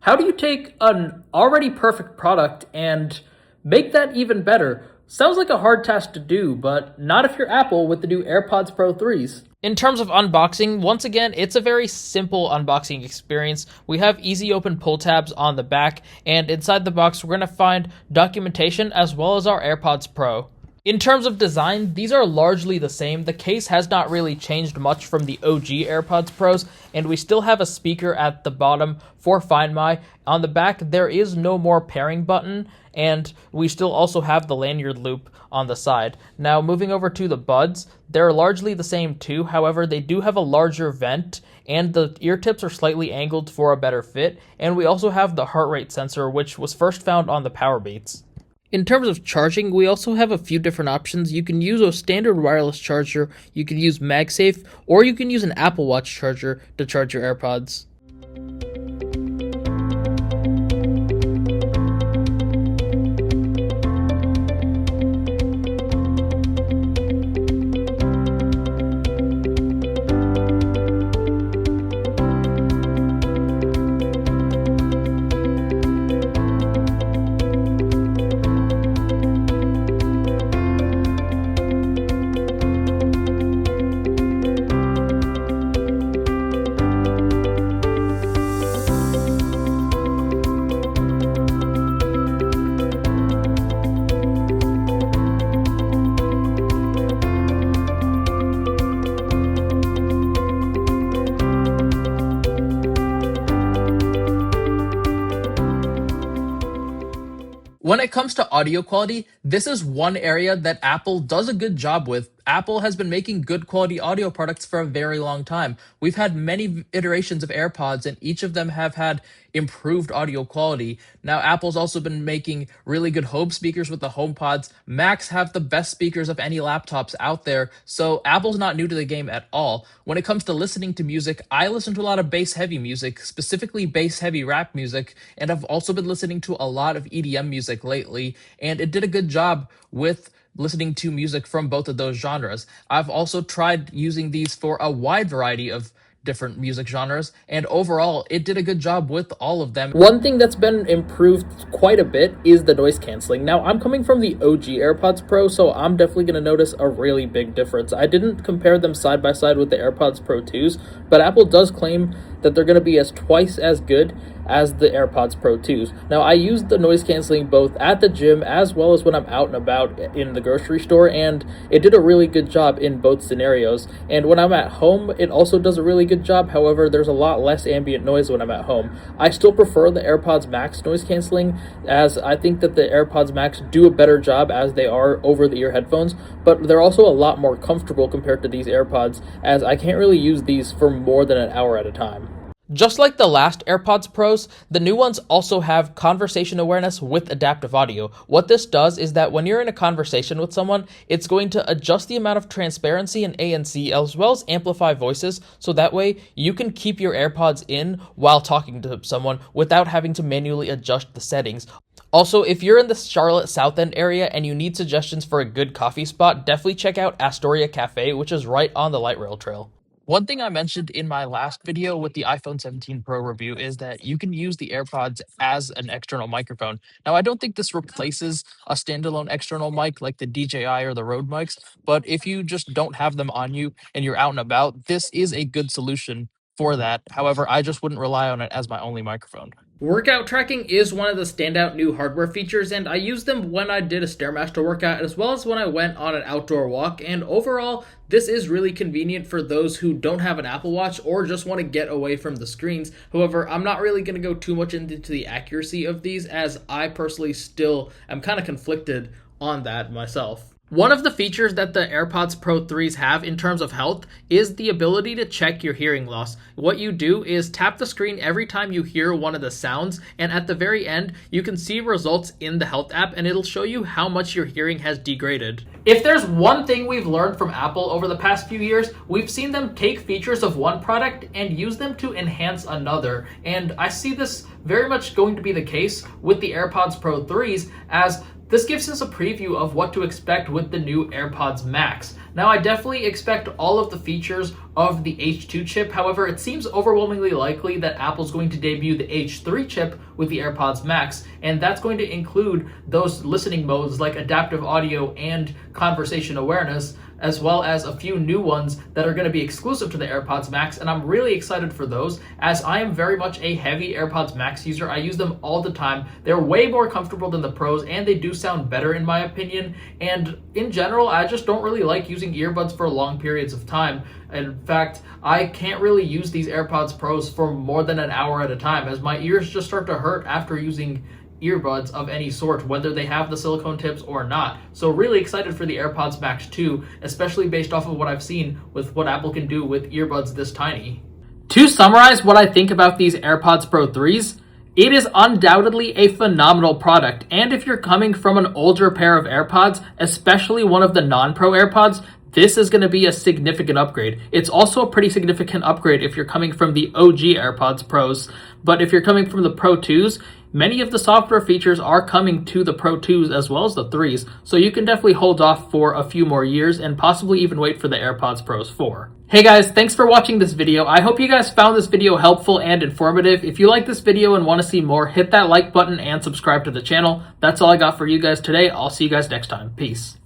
How do you take an already perfect product and make that even better? Sounds like a hard task to do, but not if you're Apple with the new AirPods Pro 3s. In terms of unboxing, once again, it's a very simple unboxing experience. We have easy open pull tabs on the back, and inside the box, we're going to find documentation as well as our AirPods Pro. In terms of design, these are largely the same. The case has not really changed much from the OG AirPods Pros, and we still have a speaker at the bottom for Find My. On the back, there is no more pairing button, and we still also have the lanyard loop on the side. Now, moving over to the buds, they're largely the same too. However, they do have a larger vent, and the ear tips are slightly angled for a better fit, and we also have the heart rate sensor, which was first found on the Powerbeats. In terms of charging, we also have a few different options. You can use a standard wireless charger, you can use MagSafe, or you can use an Apple Watch charger to charge your AirPods. When it comes to audio quality, this is one area that Apple does a good job with. Apple has been making good quality audio products for a very long time. We've had many iterations of AirPods, and each of them have had improved audio quality. Now, Apple's also been making really good home speakers with the HomePods. Macs have the best speakers of any laptops out there, so Apple's not new to the game at all. When it comes to listening to music, I listen to a lot of bass-heavy music, specifically bass-heavy rap music, and I've also been listening to a lot of EDM music lately, and it did a good job with listening to music from both of those genres. I've also tried using these for a wide variety of different music genres, and overall, it did a good job with all of them. One thing that's been improved quite a bit is the noise canceling. Now, I'm coming from the OG AirPods Pro, so I'm definitely going to notice a really big difference. I didn't compare them side by side with the AirPods Pro 2s, but Apple does claim that they're going to be twice as good as the AirPods Pro 2s. Now, I use the noise canceling both at the gym as well as when I'm out and about in the grocery store, and it did a really good job in both scenarios. And when I'm at home, it also does a really good job. However, there's a lot less ambient noise when I'm at home. I still prefer the AirPods Max noise canceling, as I think that the AirPods Max do a better job as they are over-the-ear headphones, but they're also a lot more comfortable compared to these AirPods, as I can't really use these for more than an hour at a time. Just like the last AirPods Pros, the new ones also have conversation awareness with adaptive audio. What this does is that when you're in a conversation with someone, it's going to adjust the amount of transparency and ANC as well as amplify voices, so that way you can keep your AirPods in while talking to someone without having to manually adjust the settings. Also, if you're in the Charlotte South End area and you need suggestions for a good coffee spot, definitely check out Astoria Cafe, which is right on the light rail trail. One thing I mentioned in my last video with the iPhone 17 Pro review is that you can use the AirPods as an external microphone. Now, I don't think this replaces a standalone external mic like the DJI or the Rode mics, but if you just don't have them on you and you're out and about, this is a good solution for that. However, I just wouldn't rely on it as my only microphone. Workout tracking is one of the standout new hardware features, and I used them when I did a Stairmaster workout as well as when I went on an outdoor walk, and overall, this is really convenient for those who don't have an Apple Watch or just want to get away from the screens. However, I'm not really going to go too much into the accuracy of these, as I personally still am kind of conflicted on that myself. One of the features that the AirPods Pro 3s have in terms of health is the ability to check your hearing loss. What you do is tap the screen every time you hear one of the sounds, and at the very end, you can see results in the health app, and it'll show you how much your hearing has degraded. If there's one thing we've learned from Apple over the past few years, we've seen them take features of one product and use them to enhance another. And I see this very much going to be the case with the AirPods Pro 3s, as This gives us a preview of what to expect with the new AirPods Max. Now, I definitely expect all of the features of the H2 chip. However, it seems overwhelmingly likely that Apple's going to debut the H3 chip with the AirPods Max, and that's going to include those listening modes like adaptive audio and conversation awareness, as well as a few new ones that are going to be exclusive to the AirPods Max, and I'm really excited for those, as I am very much a heavy AirPods Max user. I use them all the time. They're way more comfortable than the Pros, and they do sound better in my opinion, and in general, I just don't really like using earbuds for long periods of time. In fact, I can't really use these AirPods Pros for more than an hour at a time, as my ears just start to hurt after using earbuds of any sort, whether they have the silicone tips or not. So really excited for the AirPods Max 2, especially based off of what I've seen with what Apple can do with earbuds this tiny. To summarize what I think about these AirPods Pro 3s, it is undoubtedly a phenomenal product, and if you're coming from an older pair of AirPods, especially one of the non-Pro AirPods, this is going to be a significant upgrade. It's also a pretty significant upgrade if you're coming from the OG AirPods Pros, but if you're coming from the Pro 2s, many of the software features are coming to the Pro 2s as well as the 3s, so you can definitely hold off for a few more years and possibly even wait for the AirPods Pros 4. Hey guys, thanks for watching this video. I hope you guys found this video helpful and informative. If you like this video and want to see more, hit that like button and subscribe to the channel. That's all I got for you guys today. I'll see you guys next time. Peace.